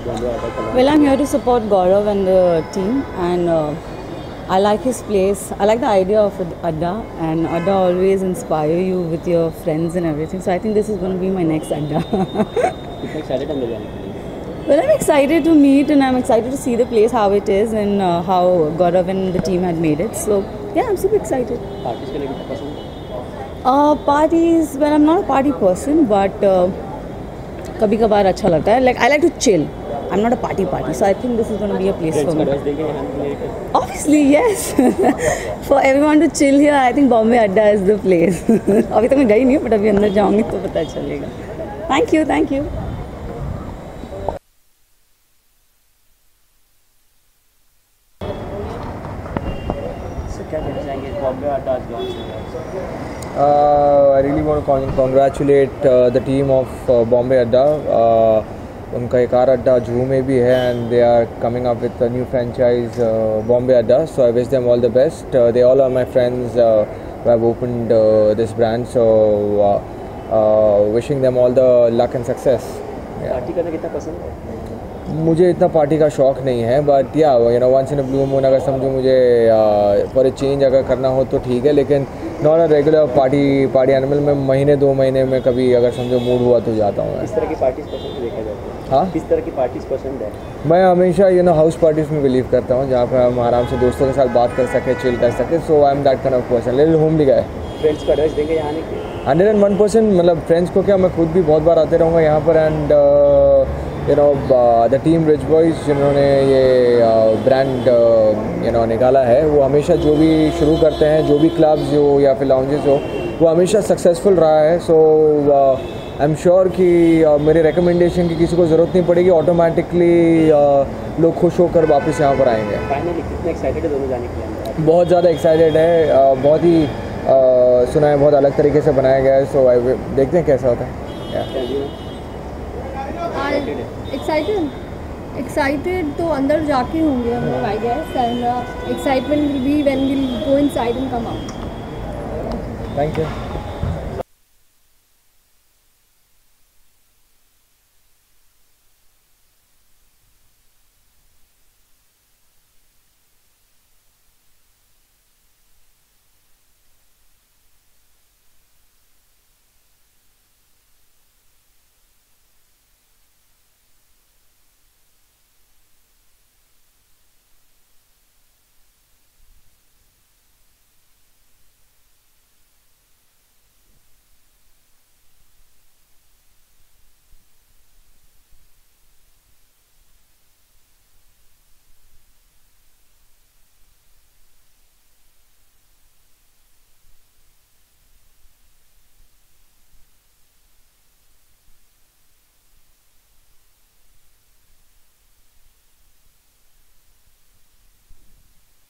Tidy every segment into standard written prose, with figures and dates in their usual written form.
Well, I'm here to support Gaurav and the team, and I like his place. I like the idea of Adda, and Adda always inspire you with your friends and everything. So I think this is going to be my next Adda. Well, I'm excited to meet, and I'm excited to see the place, how it is, and how Gaurav and the team had made it. So yeah, I'm super excited. Parties. Well, I'm not a party person, but कभी कभार अच्छा लगता है. Like I like to chill. I'm not a party, so I think this is going to be a place for me. Obviously, yes. For everyone to chill here, I think Bombay Adda is the place. अभी तक मैं गई नहीं हूँ, but अभी अंदर जाऊँगी तो पता चलेगा. Thank you, thank you. I really want to congratulate the team of Bombay Adda. उनका एक और अड्डा जूहू में भी है, and they are coming up with a new franchise, Bombay Adda. So I wish them all the best. They all are my friends who have opened this brand. So wishing them all the luck and success. Party करना कितना पसंद है? मुझे इतना party का शौक़ नहीं है, बट या once in a blue moon अगर समझो मुझे फॉर ए चेंज अगर करना हो तो ठीक है, लेकिन not a regular party animal में महीने 2 महीने में कभी अगर समझो मूड हुआ तो जाता हूँ. किस तरह की पार्टीज पसंद देखा जाता है? हाँ, किस तरह की पार्टीज पसंद है? मैं हमेशा हाउस पार्टीज़ में बिलीव करता हूँ, जहाँ पर हम आराम से दोस्तों के साथ बात कर सकें, चिल कर सकें. So I am that kind of person. Little homely guy. Friends को एडवाइस देंगे यहाँ आने की? 101%. मतलब फ्रेंड्स को क्या, मैं खुद भी बहुत बार आते रहूँगा यहाँ पर. And the team rich boys जिन्होंने ये ब्रांड निकाला है, वो हमेशा जो भी शुरू करते हैं, जो भी क्लब्स हो या फिर लाउंजेस हो, वो हमेशा सक्सेसफुल रहा है. सो आई एम श्योर कि मेरे रिकमेंडेशन की किसी को ज़रूरत नहीं पड़ेगी. ऑटोमेटिकली लोग खुश होकर वापस यहाँ पर आएंगे. फाइनली कितने एक्साइटेड है दोनों जाने के लिए? बहुत ज़्यादा एक्साइटेड है. बहुत ही सुना है बहुत अलग तरीके से बनाया गया है. सो देखते हैं कैसा होता है. एक्साइटेड तो अंदर जाके होंगे हम लोग, I guess. And excitement will be when will go inside and come out. Thank you.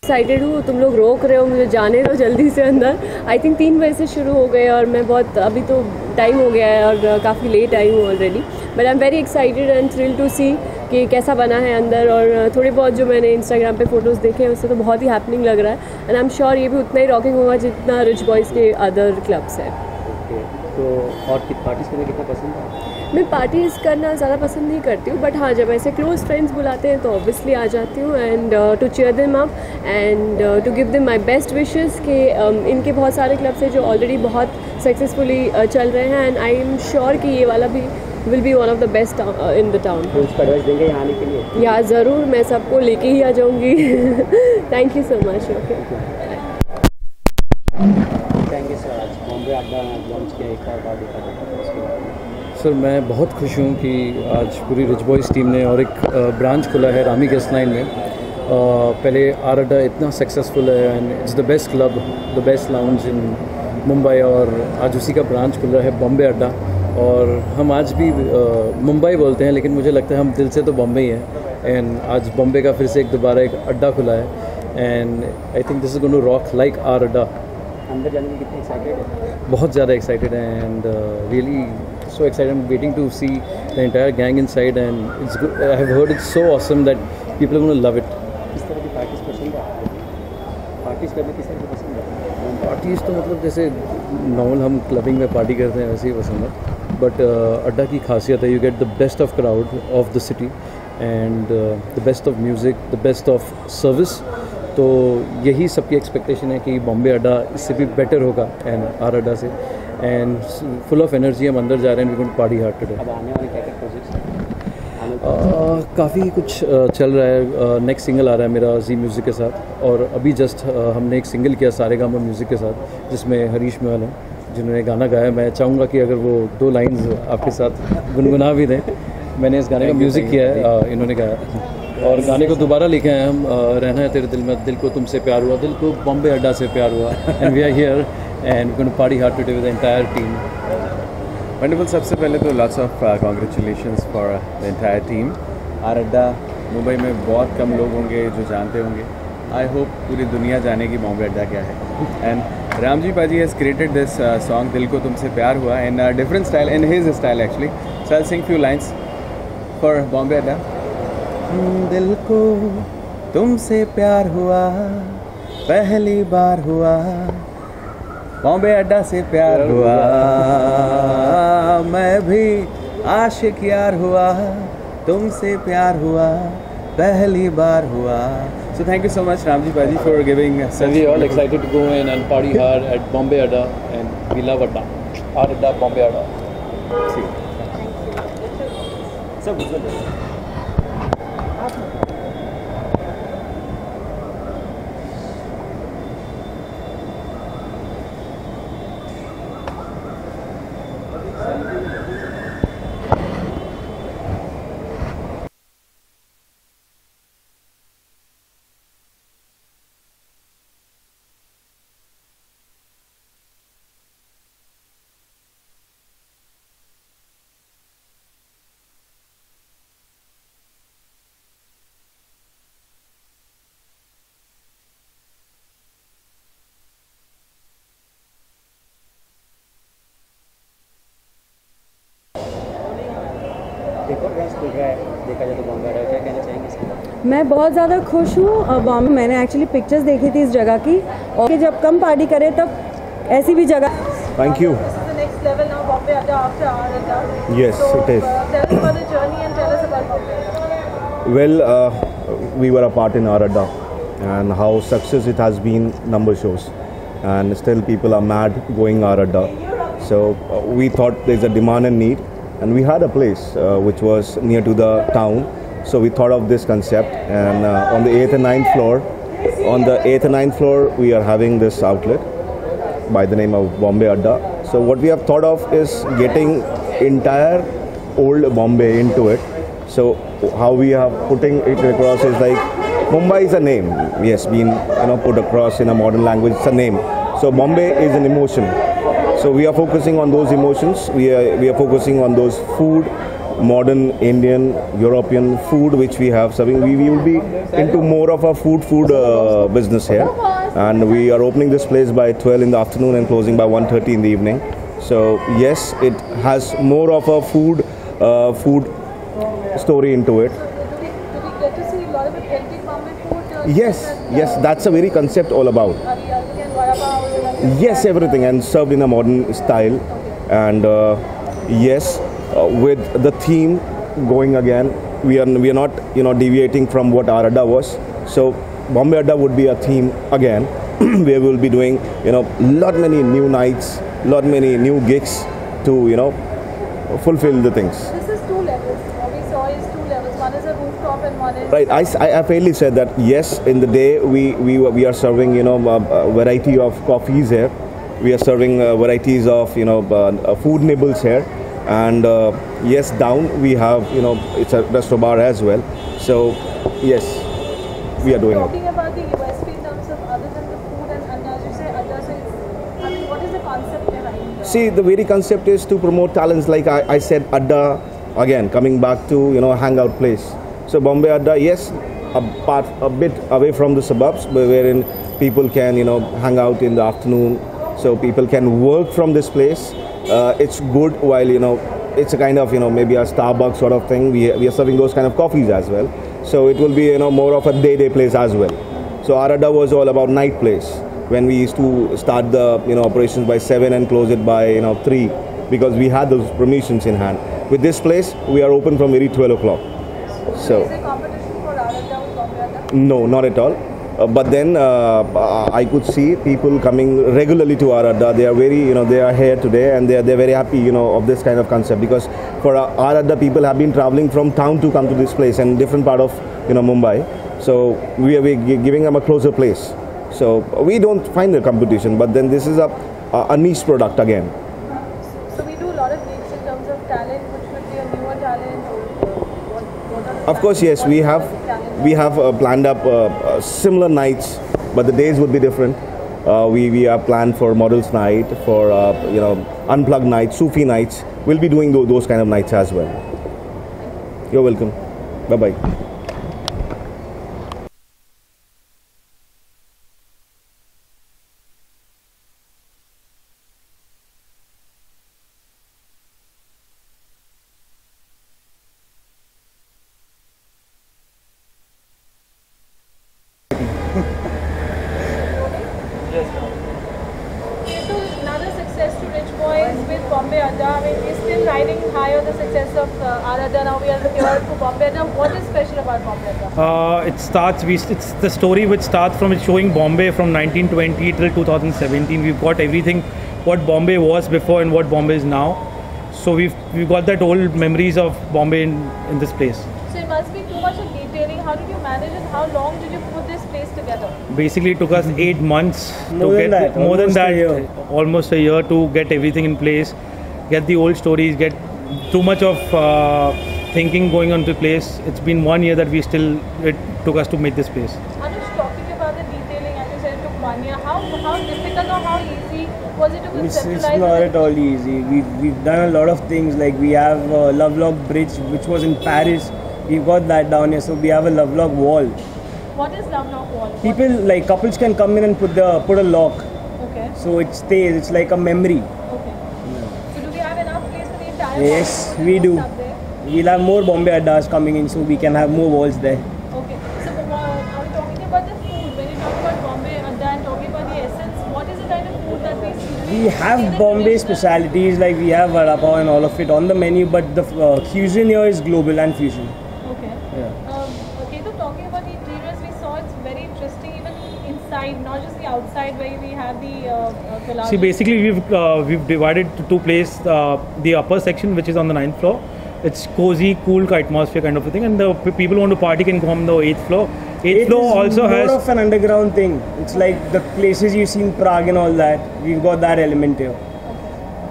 Excited हूँ. तुम लोग रोक रहे हो, मुझे जाने दो जल्दी से अंदर. आई थिंक 3 बजे से शुरू हो गए और मैं बहुत, अभी तो टाइम हो गया है और काफ़ी लेट आई हूँ already. But I am very excited and thrill to see कि कैसा बना है अंदर. और थोड़े बहुत जो मैंने इंस्टाग्राम पे फ़ोटोज़ देखे हैं उससे तो बहुत ही हैपनिंग लग रहा है. एंड आई एम श्योर ये भी उतना ही रॉकिंग होगा जितना रिच बॉयज़ के अदर क्लब्स है. तो और पार्टीज करना कितना पसंद है? मैं पार्टीज़ करना ज़्यादा पसंद नहीं करती हूँ, बट हाँ जब ऐसे क्लोज फ्रेंड्स बुलाते हैं तो ऑब्वियसली आ जाती हूँ. And to cheer them up and to give them my best wishes कि इनके बहुत सारे क्लब्स हैं जो ऑलरेडी बहुत सक्सेसफुली चल रहे हैं. एंड आई एम श्योर कि ये वाला भी will be one of the best in the town. Advice देंगे यहाँ आने के लिए? या ज़रूर, मैं सबको लेके ही आ जाऊँगी. Thank you so much. Okay, thank you sir. आज बॉम्बे अड्डा लॉन्च किया, एक और बार देखा जाता है उसके बारे में. सर मैं बहुत खुश हूँ कि आज पूरी रिच बॉयज़ टीम ने और एक ब्रांच खुला है रामी गेस्ट लाइन में. पहले आर अड्डा इतना सक्सेसफुल है and it's the best club, the best lounge in Mumbai, और आज उसी का ब्रांच खुल रहा है बॉम्बे अड्डा. और हम आज भी मुंबई बोलते हैं, लेकिन मुझे लगता है हम दिल से तो बॉम्बे ही हैं. एंड आज बॉम्बे का फिर से दोबारा एक अड्डा खुला है and I think this is going to rock like R Adda. अंदर जाने में कितने एक्साइटेड है? बहुत ज़्यादा एक्साइटेड है and really so excited. I'm waiting to see the entire gang inside and it's good. I have heard it's so awesome that people are going to love it. किस तरह की पार्टीज पसंद है? Parties करना किस तरह की पसंद है? पार्टीज़ तो मतलब जैसे नॉर्मल हम क्लबिंग में पार्टी करते हैं वैसे ही पसंद है. बट अड्डा की खासियत है, you get the best of crowd of the city and the best of music, the best of service. तो यही सबकी एक्सपेक्टेशन है कि बॉम्बे अड्डा इससे भी बेटर होगा एंड आर अड्डा से, एंड फुल ऑफ एनर्जी हम अंदर जा रहे हैं, we going to party hard today. अब आने वाले क्या क्या प्रोजेक्ट्स काफ़ी कुछ चल रहा है। नेक्स्ट सिंगल आ रहा है मेरा जी म्यूज़िक के साथ, और अभी जस्ट हमने एक सिंगल किया सारेगामा म्यूज़िक के साथ जिसमें हरीश महल हैं जिन्होंने गाना गाया। मैं चाहूँगा कि अगर वो 2 लाइंस आपके साथ गुनगुना भी दें। मैंने इस गाने का म्यूज़िक किया है, इन्होंने गाया, और गाने को दोबारा लिखे हैं हम। रहना है तेरे दिल में, दिल को तुमसे प्यार हुआ, दिल को बॉम्बे अड्डा से प्यार हुआ, and we are here and going to party hard today with the entire team. Wonderful. सबसे पहले तो lots of congratulations for the entire team. R Adda Mumbai में बहुत कम लोग होंगे जो जानते होंगे। आई होप पूरी दुनिया जाने की बॉम्बे अड्डा क्या है। एंड रामजी पाजी हैज़ क्रिएटेड दिस सॉन्ग दिल को तुमसे प्यार हुआ in different style, in his style actually. So I Singh few lines for Bombay अड्डा। दिल को तुमसे प्यार हुआ, पहली बार हुआ, बॉम्बे अड्डा से प्यार हुआ, मैं भी आशिक यार हुआ, तुमसे प्यार हुआ, पहली बार हुआ। So thank you so much Ramji Paji for giving us. So we are all excited to go in and party hard at Bombay Adda, and we love Adda. Our Adda, Bombay Adda. See you. सब गुजर एक और dance दिख रहा है, देखा जाए तो बॉम्बे अड्डा, क्या कहना चाहेंगे इसके बारे में? मैं बहुत ज़्यादा खुश हूँ। बॉम्बे मैंने एक्चुअली पिक्चर्स देखी थी इस जगह की, और कि जब कम पार्टी करें तब ऐसी भी जगह। Thank you. This is the next level now, Bombay Adda after our Adda. Yes, so, it is. Tell us about the journey and tell us about Bombay. Well, we were a part in Aradda, and how success it has been, number shows, and still people are mad going Aradda. So we thought there's a demand and need, and we had a place which was near to the town. So we thought of this concept, and on the 8th and 9th floor, we are having this outlet by the name of Bombay Adda. So what we have thought of is getting entire old Bombay into it. So how we are putting it across is like Mumbai is a name, yes, being put across in a modern language. It's a name. So Bombay is an emotion. So we are focusing on those emotions. We are focusing on those food, modern Indian, European food which we have serving. We will be into more of a food business here, and we are opening this place by 12 in the afternoon and closing by 1:30 in the evening. So yes, it has more of a food story into it. Do we get to see a lot of authentic Bombay food? Yes, that's a very concept all about. Aloo and vada pav. Yes, everything, and served in a modern style. And yes, with the theme going again, we are not deviating from what our Adda was. So Bombay Adda would be a theme again, where we will be doing lot many new nights, lot many new gigs to fulfill the things. This is 2 levels. What we saw is 2 levels. One is a rooftop and one is... Right, I fairly said that yes, in the day we are serving a variety of coffees here. We are serving varieties of food nibbles here, and yes, down we have it's a resto bar as well. So yes, we are doing it. Talking about the USP in terms of other than the food and as you say, Adda, so what is the concept behind that? See, the very concept is to promote talents. Like I said, Adda, again coming back to hangout place. So Bombay Adda, yes, a bit away from the suburbs, wherein people can hang out in the afternoon. So people can work from this place. It's good while it's a kind of maybe a Starbucks sort of thing. We are serving those kind of coffees as well. So it will be more of a day place as well. So Aradda was all about night place, when we used to start the operations by 7 and close it by 3, because we had those permissions in hand. With this place, we are open from very 12 o'clock. So Is there competition for Aradda with Bombay Adda? no, not at all. But then I could see people coming regularly to Aradda. They are very, they are here today, and they're very happy, of this kind of concept, because for Aradda, people have been traveling from town to come to this place and different part of, Mumbai. So we are giving them a closer place. So we don't find the competition, but then this is a niche product again. So we do a lot of gigs in terms of talent, which would be a newer talent. What are the Of course, yes, we have planned up similar nights, but the days would be different. We are planned for models night, for unplugged nights, Sufi nights. We'll be doing those kind of nights as well. You're welcome. Bye bye. Another success to Rich Boys with Bombay Adda. I mean, we're still riding high on the success of Aradda. Now we are here for Bombay Adda. What is special about Bombay Adda? It's the story which starts from showing Bombay from 1920 till 2017. We've got everything what Bombay was before and what Bombay is now. So we've got that old memories of Bombay in this place. So it must be too much of detailing. How did you manage it? How long did you put this place together? Basically, it took us 8 months almost a year to get everything in place, get the old stories, get too much of thinking going on to place. It's been 1 year that it took us to make this place. Anush, talking about the detailing, as you said, it took 1 year. How difficult or how easy was it to conceptualize? It's not at all easy. We've done a lot of things. Like we have Lovelock Bridge, which was in Paris. We've got that down here. So we have a Lovelock wall. What is Lovelock wall? People like couples can come in and put a lock. Okay. So it stays. It's like a memory. Okay. So do we have enough place for the entire Yes, wall? we do. Up there? We'll have more Bombay Addas coming in, so we can have more walls there. Okay. So are we talking about the food? When you talk about Bombay Adda and talking about the essence, what is the kind of food that we see? We have Bombay specialities, like we have vada pav and all of it on the menu, but the cuisine here is global and fusion. Okay. Yeah. Okay, so talking about the interiors, we saw it's very interesting even inside, not just the outside where we have the collages. See, basically we've divided to two places. The upper section, which is on the 9th floor, it's cozy, cool atmosphere kind of a thing, and the people who want to party can come on the 8th floor. 8th floor also has more of an underground thing. It's like the places you see in Prague and all that. We've got that element here.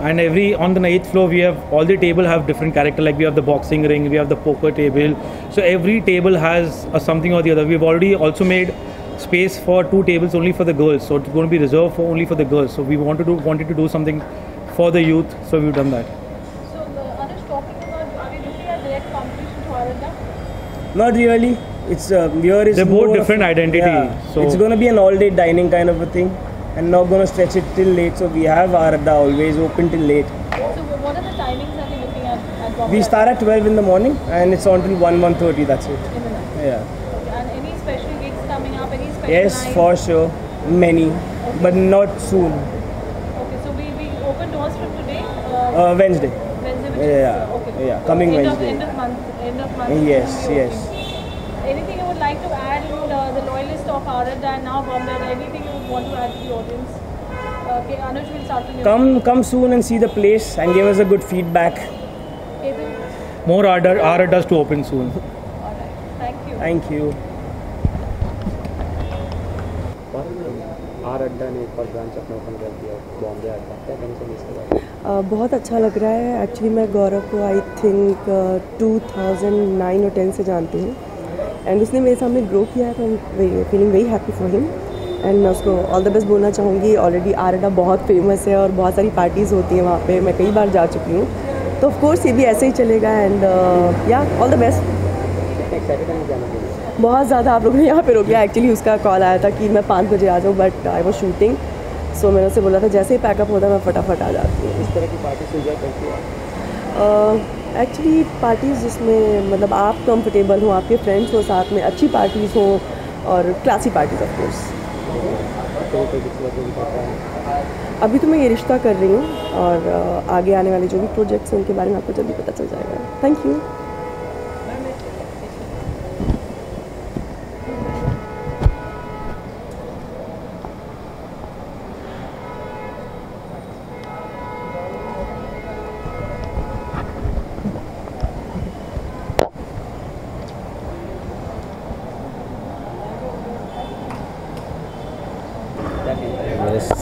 And on the 8th floor, we have all the table have different character. Like we have the boxing ring, we have the poker table. So every table has a something or the other. We've already also made space for 2 tables only for the girls. So it's going to be reserved only for the girls. So we wanted to do something for the youth. So we've done that. So Anush, talking about, are we looking at direct competition to Aradda? Not really. It's here is they're both more different identity. Yeah. So it's going to be an all-day dining kind of a thing, and not going to stretch it till late. So we have Aradda always open till late. So what are the timings that we're looking at Bombay? We start at 12 in the morning, and it's on till 1:30. That's it. In the night. Yeah. Okay. And any special gigs coming up? Any special Yes, nights? for sure. Many, but not soon. Okay, so we open doors from today? Wednesday. Wednesday, which is, Yeah. okay. Yeah. Coming end Wednesday. End of month. Yes. Yes. Anything you would like to add in the loyalist of Aradda and now Bombay? Anything you would want to add to the audience? Okay, Anush, we'll start with you. Come soon and see the place and give us a good feedback. Ethan? more Araddas to open soon. Alright, thank you. Thank you. आरअड्डा ने एक और branch अपना open कर दिया बॉम्बे अड्डा, क्या कहना चाहिए इसके बारे में? बहुत अच्छा लग रहा है। एक्चुअली मैं गौरव को आई थिंक 2009 और 10 से जानती हूँ, एंड उसने मेरे सामने ग्रो किया है, तो I am feeling very happy for him, and मैं उसको ऑल द बेस्ट बोलना चाहूँगी। ऑलरेडी आरअड्डा बहुत फेमस है और बहुत सारी पार्टीज़ होती हैं वहाँ पे, मैं कई बार जा चुकी हूँ, तो ऑफ कोर्स ये भी ऐसे ही चलेगा, एंड या ऑल द बेस्ट। एक्साइटेड है जाना के लिए? बहुत ज़्यादा। आप लोगों ने यहाँ पे रोक लिया। एक्चुअली उसका कॉल आया था कि मैं 5 बजे आ जाऊँ, बट आई वॉज शूटिंग, सो मैंने उससे बोला था जैसे ही पैकअप होता है मैं फटाफट आ जाती हूँ। इस तरह की पार्टी से एंजॉय करती है? एक्चुअली पार्टीज़ जिसमें मतलब आप कंफर्टेबल हो, आपके फ्रेंड्स हो साथ में, अच्छी पार्टीज़ हो और क्लासी पार्टीज़ ऑफ कोर्स। अभी तो मैं ये रिश्ता कर रही हूँ, और आगे आने वाले जो भी प्रोजेक्ट्स हैं उनके बारे में आपको जल्दी पता चल जाएगा। Thank you.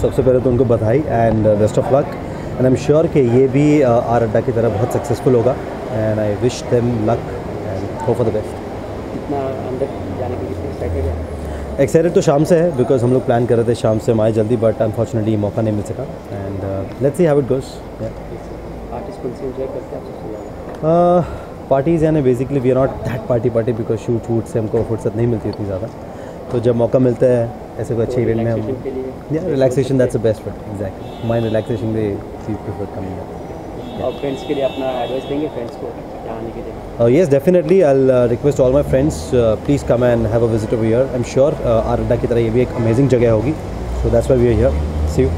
सबसे पहले तो उनको बधाई and best of luck and I am sure कि ये भी आर अड्डा की तरह बहुत सक्सेसफुल होगा and I wish them luck and hope for the best. कितना अंदर जाने के लिए एक्साइटेड है? एक्साइटेड तो शाम से है बिकॉज हम लोग प्लान कर रहे थे शाम से हम आए जल्दी, बट अनफॉर्चुनेटली मौका नहीं मिल सका and let's see how it goes. Artist कौन से एंजॉय करते हैं सबसे ज़्यादा? पार्टीज़ यानी basically we are not that party because shoot से हमको फुर्सत नहीं मिलती इतनी ज़्यादा, तो जब मौका मिलता है ऐसे कोई अच्छे इवेंट में हम relaxation that's the best for exactly mind relaxation way we prefer coming. और फ्रेंड्स के लिए अपना एडवाइस देंगे फ्रेंड्स को यहाँ आने के लिए? Yes definitely I will request all my friends please come and have a visit over here. I am sure R Adda की तरह ये भी एक अमेजिंग जगह होगी, so that's why we are here. See you.